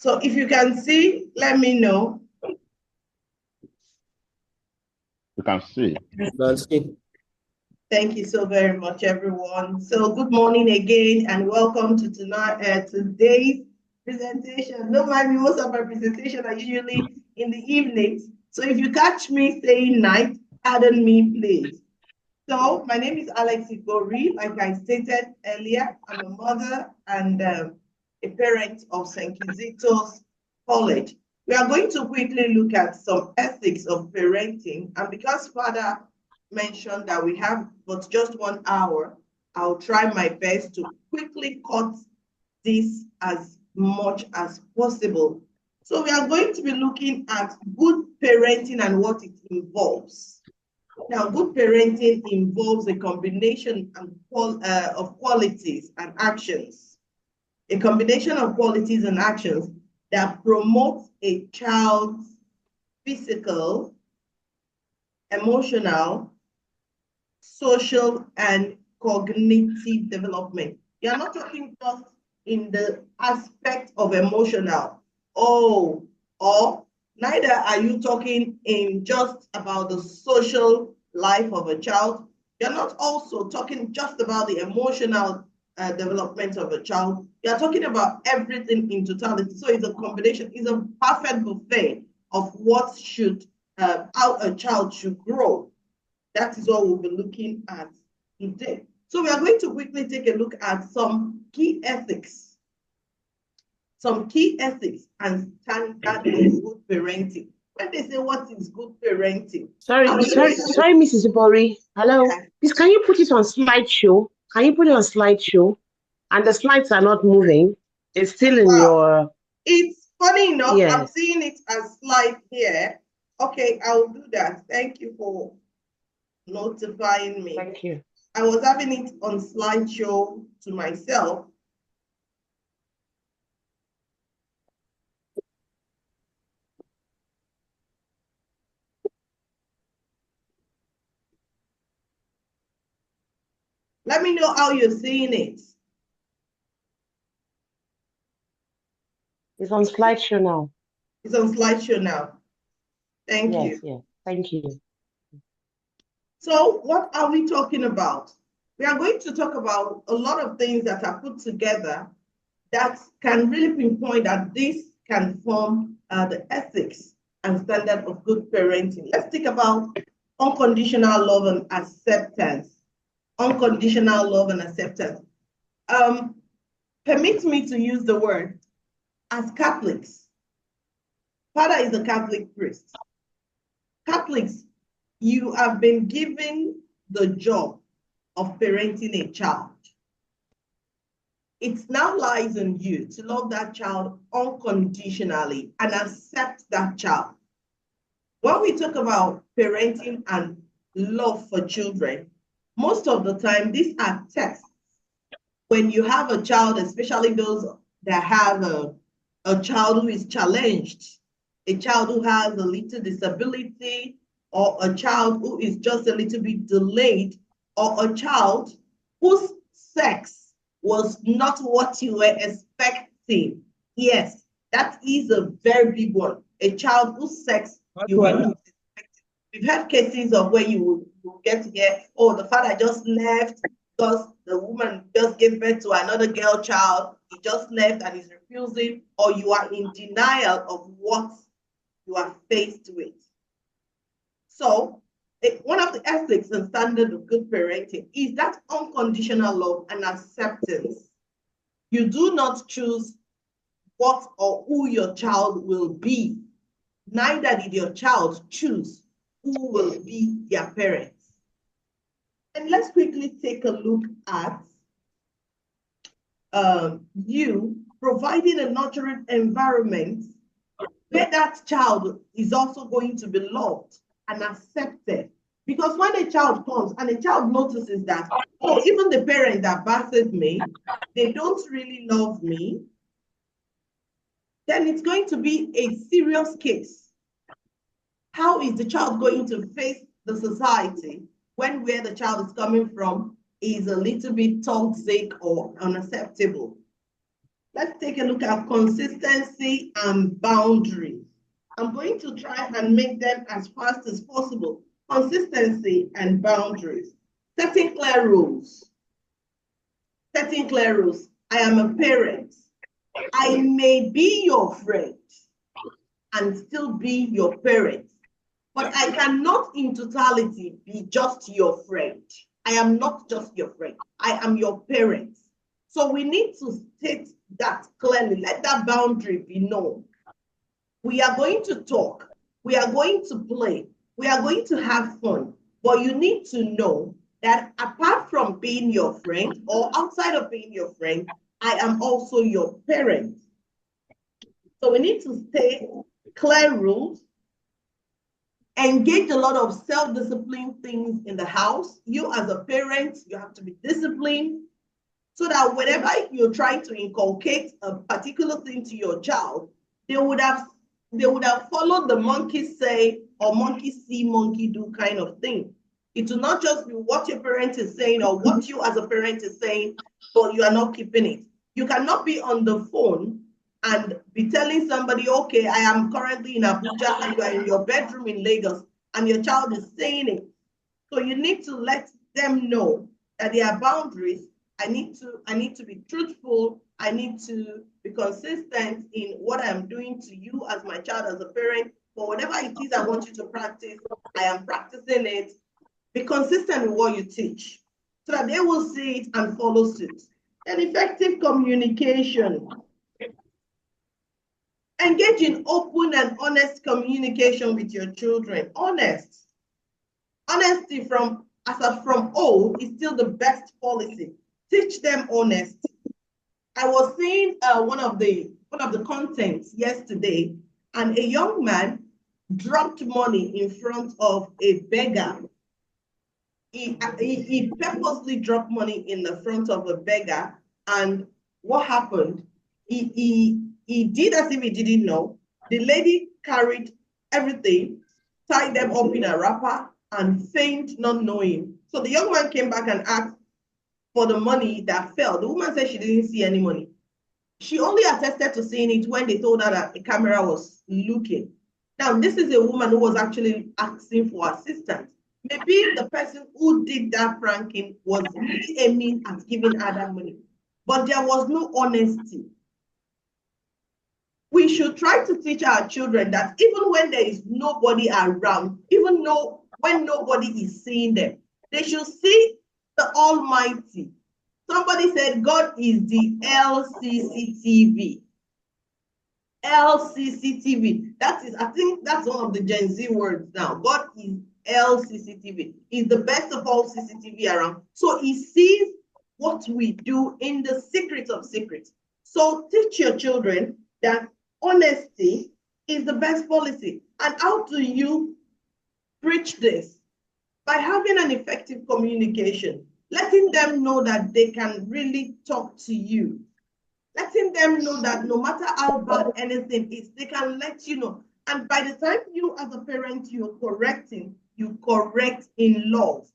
So if you can see, let me know. You can see. Thank you so very much, everyone. So good morning again, and welcome to today's presentation. Don't mind me, most of my presentations are usually in the evenings. So if you catch me saying night, pardon me, please. So my name is Alex Igori. Like I stated earlier, I'm a mother and a parent of St. KIZITO's College. We are going to quickly look at some ethics of parenting. And because Father mentioned that we have but just 1 hour, I'll try my best to quickly cut this as much as possible. So we are going to be looking at good parenting and what it involves. Now, good parenting involves a combination of qualities and actions. A combination of qualities and actions that promote a child's physical, emotional, social, and cognitive development. You're not talking just in the aspect of emotional. Or neither are you talking in just about the social life of a child. You're not also talking just about the emotional development of a child. You're talking about everything in totality. So it's a combination, it's a perfect buffet of what should, how a child should grow. That is what we'll be looking at today. So we are going to quickly take a look at some key ethics and standard of good parenting. When they say what is good parenting? Sorry, Mrs. Ibori. Hello. Yeah. Please, can you put it on slideshow? Can you put it on slideshow? And the slides are not moving. It's still in your... It's funny enough, Yes. I'm seeing it as slide here. Okay, I'll do that. Thank you for notifying me. Thank you. I was having it on slideshow to myself. Let me know how you're seeing it. It's on slideshow now. It's on slideshow now. Thank you. Yes, thank you. So what are we talking about? We are going to talk about a lot of things that are put together that can really pinpoint that this can form the ethics and standard of good parenting. Let's think about unconditional love and acceptance. Unconditional love and acceptance. Permit me to use the word, as Catholics. Father is a Catholic priest. Catholics, you have been given the job of parenting a child. It now lies on you to love that child unconditionally and accept that child. When we talk about parenting and love for children, most of the time, these are tests. When you have a child, especially those that have a child who is challenged, a child who has a little disability, or a child who is just a little bit delayed, or a child whose sex was not what you were expecting. Yes, that is a very big one. A child whose sex you were not expecting. We've had cases of where you will get to hear, oh, the father just left because the woman just gave birth to another girl child. He just left and is refusing, or you are in denial of what you are faced with. So one of the ethics and standard of good parenting is that unconditional love and acceptance. You do not choose what or who your child will be. Neither did your child choose who will be their parents. And let's quickly take a look at you providing a nurturing environment where that child is also going to be loved and accepted. Because when a child comes and a child notices that, oh, even the parent that birthed me, they don't really love me, then it's going to be a serious case. How is the child going to face the society when where the child is coming from is a little bit toxic or unacceptable? Let's take a look at consistency and boundaries. I'm going to try and make them as fast as possible. Consistency and boundaries. Setting clear rules. Setting clear rules. I am a parent. I may be your friend and still be your parent, but I cannot in totality be just your friend. I am not just your friend. I am your parent. So we need to state that clearly. Let that boundary be known. We are going to talk. We are going to play. We are going to have fun. But you need to know that apart from being your friend or outside of being your friend, I am also your parent. So we need to state clear rules, engage a lot of self-discipline things in the house. You as a parent, you have to be disciplined so that whenever you're trying to inculcate a particular thing to your child, they would have followed the monkey say or monkey see, monkey do kind of thing. It will not just be what your parent is saying or what you as a parent is saying, but you are not keeping it. You cannot be on the phone and be telling somebody, okay, I am currently in Abuja and you are in your bedroom in Lagos and your child is saying it. So you need to let them know that there are boundaries. I need to be truthful. I need to be consistent in what I'm doing to you as my child, as a parent. But whatever it is I want you to practice, I am practicing it. Be consistent with what you teach so that they will see it and follow suit. And effective communication. Engage in open and honest communication with your children. Honesty from old is still the best policy. Teach them honesty. I was seeing one of the contents yesterday, and a young man dropped money in front of a beggar. He purposely dropped money in the front of a beggar, and what happened? He did as if he didn't know. The lady carried everything, tied them up in a wrapper, and feigned not knowing. So the young man came back and asked for the money that fell. The woman said she didn't see any money. She only attested to seeing it when they told her that the camera was looking. Now, this is a woman who was actually asking for assistance. Maybe the person who did that pranking was really aiming at giving her that money, but there was no honesty. We should try to teach our children that even when there is nobody around, even though when nobody is seeing them, they should see the Almighty. Somebody said God is the LCCTV. LCCTV. That is, I think that's one of the Gen Z words now. God is LCCTV. He's the best of all CCTV around. So he sees what we do in the secret of secrets. So teach your children that honesty is the best policy. And how do you preach this? By having an effective communication, letting them know that they can really talk to you, letting them know that no matter how bad anything is, they can let you know. And by the time you as a parent, you're correcting, you correct in love.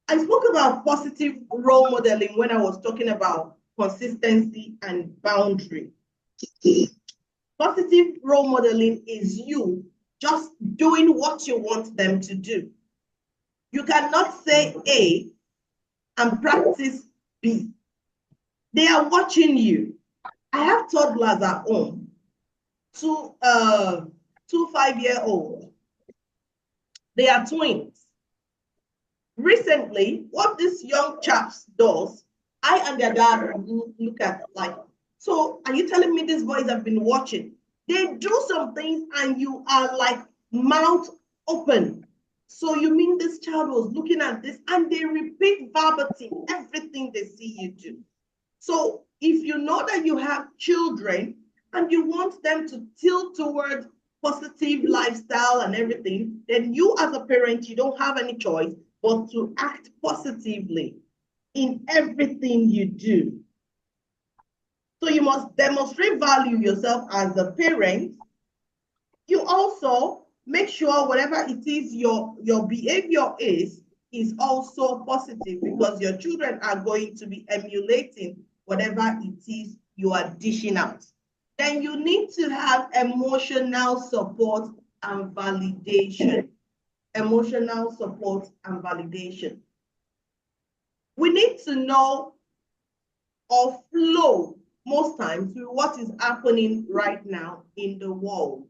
I spoke about positive role modeling when I was talking about consistency and boundary. Positive role modeling is you just doing what you want them to do. You cannot say A and practice B. They are watching you. I have toddlers at home, two 5-year-olds. They are twins. Recently, what this young chaps does, I and their dad look at like, so are you telling me these boys have been watching? They do some things and you are like mouth open. So you mean this child was looking at this, and they repeat verbatim everything they see you do. So if you know that you have children and you want them to tilt toward positive lifestyle and everything, then you as a parent, you don't have any choice but to act positively in everything you do. So you must demonstrate value yourself as a parent. You also make sure whatever it is your behavior is also positive, because your children are going to be emulating whatever it is you are dishing out. Then you need to have emotional support and validation. Emotional support and validation. We need to know or flow most times with what is happening right now in the world.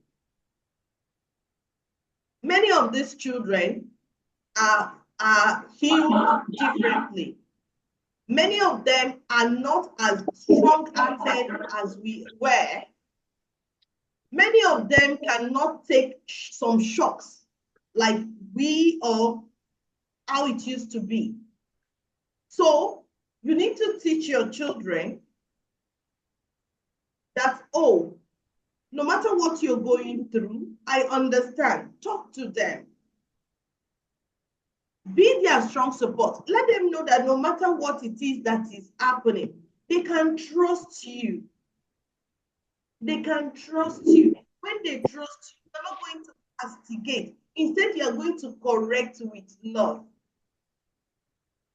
Many of these children are healed differently. Many of them are not as strong-hearted as we were. Many of them cannot take some shocks like we or how it used to be. So you need to teach your children that, oh, no matter what you're going through, I understand. Talk to them. Be their strong support. Let them know that no matter what it is that is happening, they can trust you. They can trust you. When they trust you, you're not going to castigate. Instead, you're going to correct with love.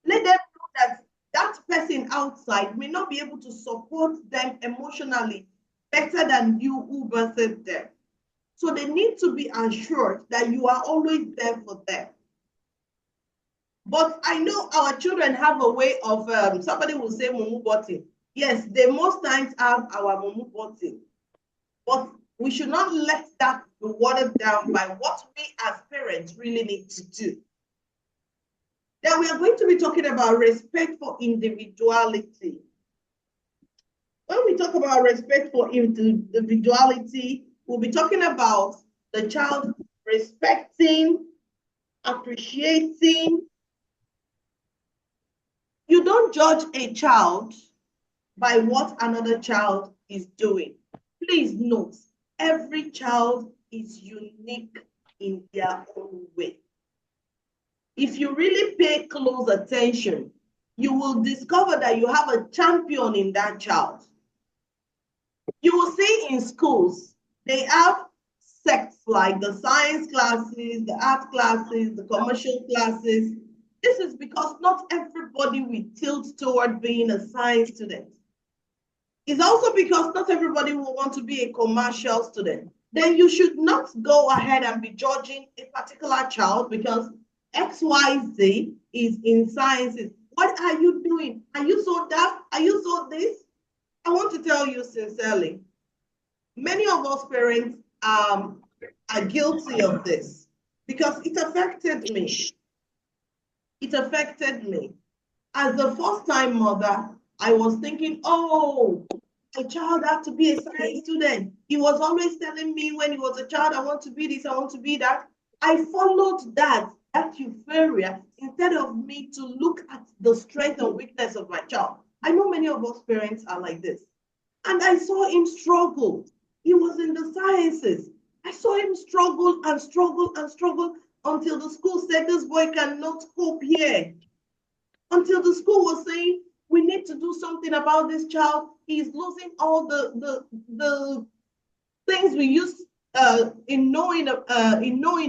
Let them know that that person outside may not be able to support them emotionally better than you who birthed them. So they need to be assured that you are always there for them. But I know our children have a way of, somebody will say mumu button. Yes, they most times have our mumu button. But we should not let that be watered down by what we as parents really need to do. Then we are going to be talking about respect for individuality. When we talk about respect for individuality, we'll be talking about the child respecting, appreciating. You don't judge a child by what another child is doing. Please note, every child is unique in their own way. If you really pay close attention, you will discover that you have a champion in that child. You will see in schools, they have sects like the science classes, the art classes, the commercial classes. This is because not everybody will tilt toward being a science student. It's also because not everybody will want to be a commercial student. Then you should not go ahead and be judging a particular child because XYZ is in sciences. What are you doing? Are you so daft? Are you so this? I want to tell you sincerely, many of us parents are guilty of this because it affected me. It affected me. As the first-time mother, I was thinking, oh, my child had to be a science student. He was always telling me when he was a child, I want to be this, I want to be that. I followed that euphoria instead of me to look at the strength and weakness of my child. I know many of us parents are like this. And I saw him struggle. He was in the sciences. I saw him struggle and struggle and struggle until the school said this boy cannot cope here. Until the school was saying, we need to do something about this child. He's losing all the things we used in knowing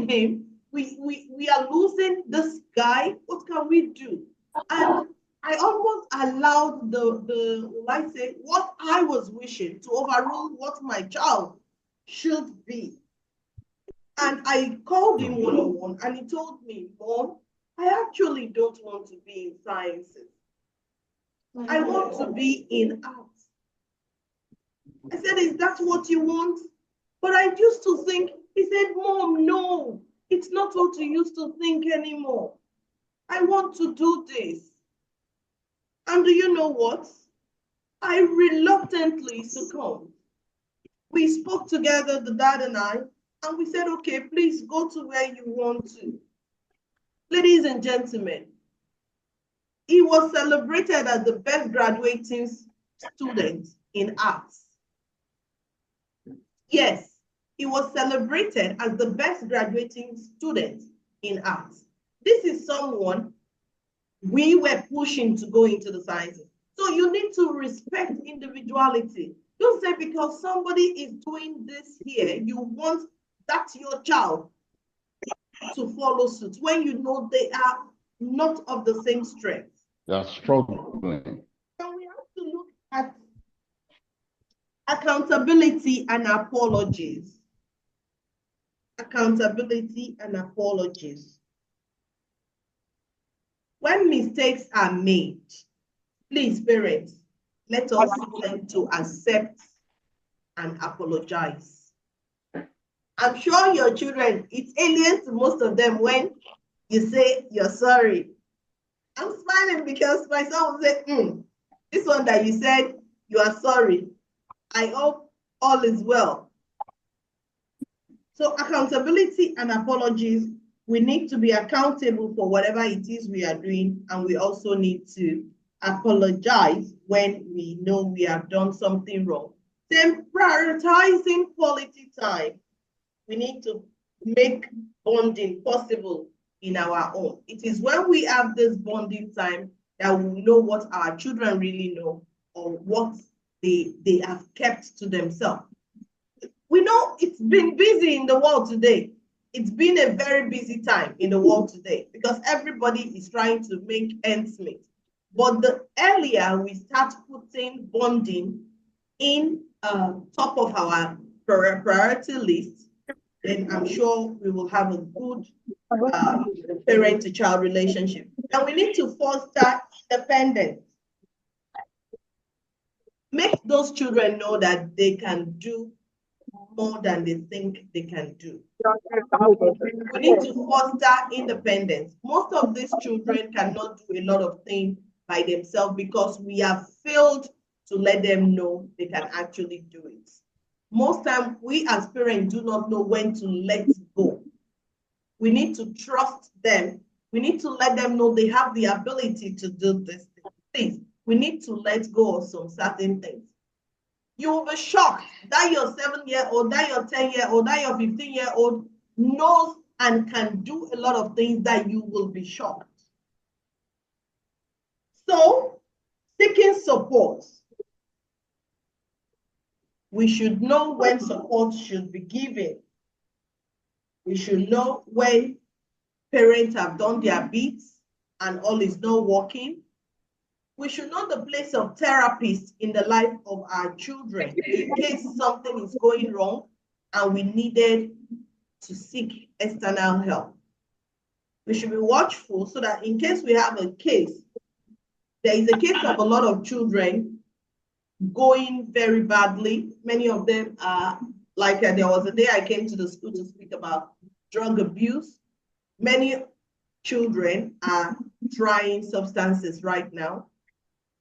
him. We are losing this guy. What can we do? And I almost allowed what I was wishing to overrule what my child should be. And I called him one-on-one and he told me, Mom, I actually don't want to be in sciences. I want to be in arts. I said, is that what you want? But I used to think, he said, Mom, no, it's not what you used to think anymore. I want to do this. And do you know what? I reluctantly succumbed. We spoke together, the dad and I, and we said, okay, please go to where you want to. Ladies and gentlemen, he was celebrated as the best graduating student in arts. Yes, he was celebrated as the best graduating student in arts. This is someone we were pushing to go into the sciences. So you need to respect individuality. Don't say because somebody is doing this here, you want that your child to follow suit when you know they are not of the same strength. They are struggling. And we have to look at Accountability and apologies. Accountability and apologies. When mistakes are made, please, parents, let us learn to accept and apologize. I'm sure your children, it's alien to most of them when you say you're sorry. I'm smiling because my son will say, this one that you said you are sorry. I hope all is well. So accountability and apologies, we need to be accountable for whatever it is we are doing, and we also need to apologize when we know we have done something wrong. Then prioritizing quality time. We need to make bonding possible in our home. It is when we have this bonding time that we know what our children really know or what they have kept to themselves. We know it's been busy in the world today. It's been a very busy time in the world today because everybody is trying to make ends meet. But the earlier we start putting bonding in top of our priority list, then I'm sure we will have a good parent-to-child relationship. And we need to foster independence. Make those children know that they can do more than they think they can do. We need to foster independence. Most of these children cannot do a lot of things by themselves because we have failed to let them know they can actually do it. Most time, we as parents do not know when to let go. We need to trust them. We need to let them know they have the ability to do these things. We need to let go of some certain things. You will be shocked that your 7-year-old, that your 10-year-old, that your 15-year-old knows and can do a lot of things that you will be shocked. So, seeking support. We should know when support should be given. We should know when parents have done their bits and all is not working. We should know the place of therapists in the life of our children in case something is going wrong and we needed to seek external help. We should be watchful so that in case we have a case, there is a case of a lot of children going very badly. Many of them are like there was a day I came to the school to speak about drug abuse. Many children are trying substances right now.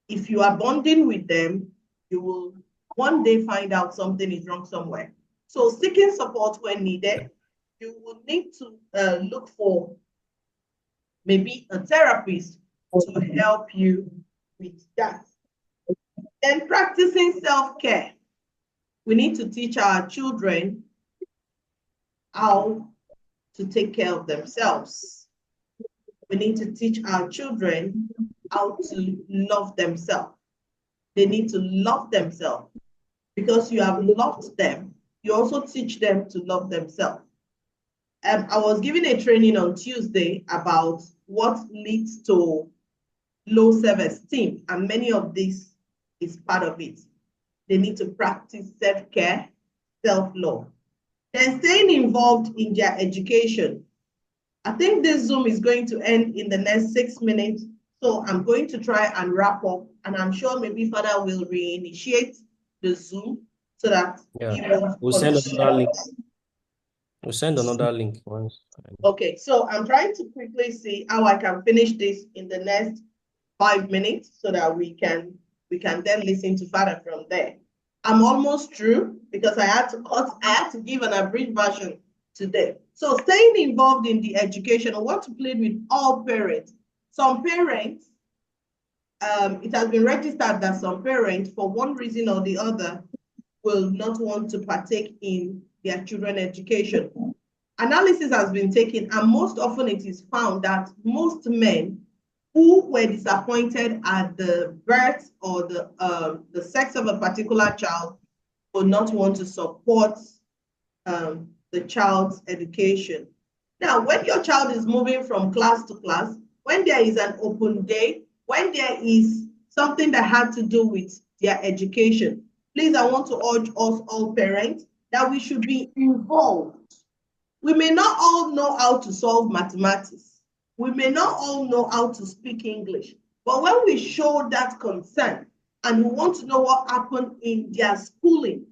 If you are bonding with them, you will one day find out something is wrong somewhere. So seeking support when needed, you will need to look for maybe a therapist to help you with that. Then practicing self-care. We need to teach our children how to take care of themselves. We need to teach our children how to love themselves. They need to love themselves because you have loved them. You also teach them to love themselves. I was giving a training on Tuesday about what leads to low self-esteem, and many of this is part of it. They need to practice self-care, self-love. Then staying involved in their education. I think this Zoom is going to end in the next 6 minutes. So I'm going to try and wrap up, and I'm sure maybe Father will reinitiate the Zoom so that we'll send another link. We'll send another link once. Okay, so I'm trying to quickly see how I can finish this in the next 5 minutes so that we can then listen to Father from there. I'm almost through because I had to give an abridged version today. So staying involved in the education, I want to plead with all parents. Some parents, it has been registered that some parents, for one reason or the other, will not want to partake in their children's education. Analysis has been taken, and most often it is found that most men who were disappointed at the birth or the sex of a particular child will not want to support the child's education. Now, when your child is moving from class to class, when there is an open day, when there is something that had to do with their education, please, I want to urge us all parents that we should be involved. We may not all know how to solve mathematics. We may not all know how to speak English. But when we show that concern and we want to know what happened in their schooling,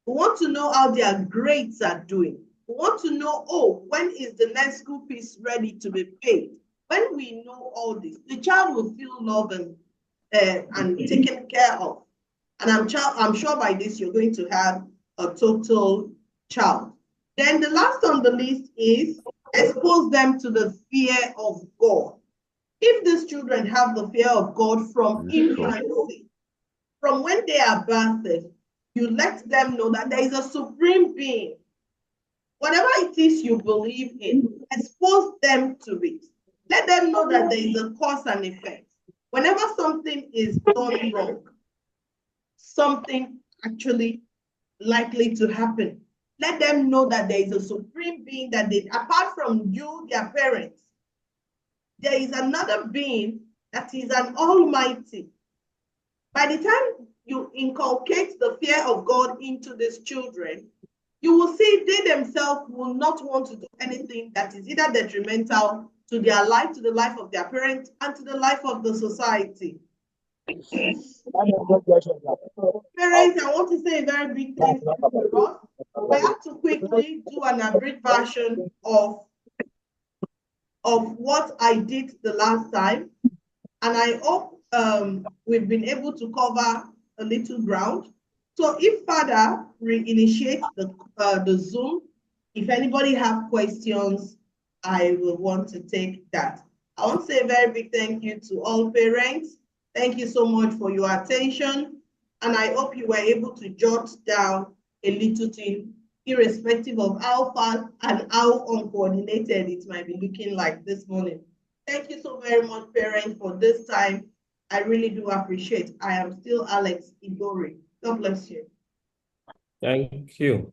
we want to know how their grades are doing. We want to know, oh, when is the next school fees ready to be paid? When we know all this, the child will feel loved and taken care of. And I'm sure by this you're going to have a total child. Then the last on the list is expose them to the fear of God. If these children have the fear of God from infancy, from when they are birthed, you let them know that there is a supreme being. Whatever it is you believe in, expose them to it. Let them know that there is a cause and effect. Whenever something is done wrong, something actually likely to happen. Let them know that there is a supreme being that they, apart from you, their parents, there is another being that is an almighty. By the time you inculcate the fear of God into these children, you will see they themselves will not want to do anything that is either detrimental to their life, to the life of their parents, and to the life of the society. Parents, I want to say a very big thank you to Ross. I have to quickly do an abridged version of what I did the last time, and I hope we've been able to cover a little ground. So if Father reinitiates the Zoom, if anybody have questions, I will want to take that. I want to say a very big thank you to all parents. Thank you so much for your attention. And I hope you were able to jot down a little thing, irrespective of how fast and how uncoordinated it might be looking like this morning. Thank you so very much, parents, for this time. I really do appreciate. I am still Alex Igori. God bless you. Thank you.